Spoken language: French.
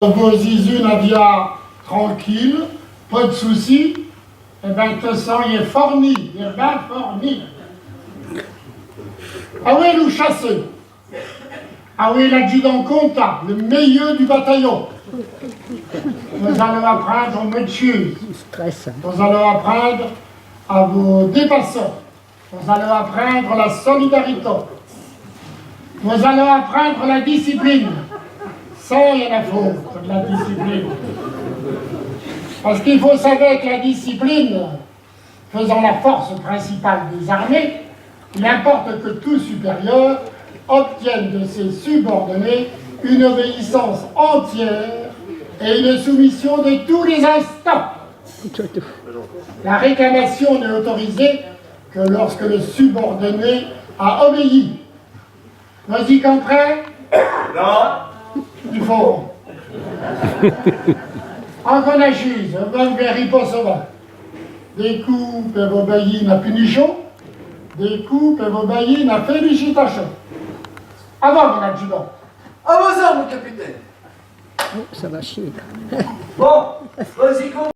Vos Isu Nadia tranquille, pas de soucis, et ben te sens il est forni, il est bien forni. Ah oui, nous chassons. Ah oui, l'adjudant comptable, le meilleur du bataillon. Nous allons apprendre aux métiers. Nous allons apprendre à vos dépasseurs. Nous allons apprendre la solidarité. Nous allons apprendre la discipline. Ça, il y en a faux, de la discipline. Parce qu'il faut savoir que la discipline, faisant la force principale des armées, il importe que tout supérieur obtienne de ses subordonnés une obéissance entière et une soumission de tous les instants. La réclamation n'est autorisée que lorsque le subordonné a obéi. Vas-y, comprends? Non. Il faut. En qu'on accuse, on ne vérifie pas ça. Des coups peuvent obéir à punition, des coups peuvent obéir à félicitation. Avant, mon adjudant. À vos ordres, mon capitaine. Oh, ça va chier. Bon, vas-y,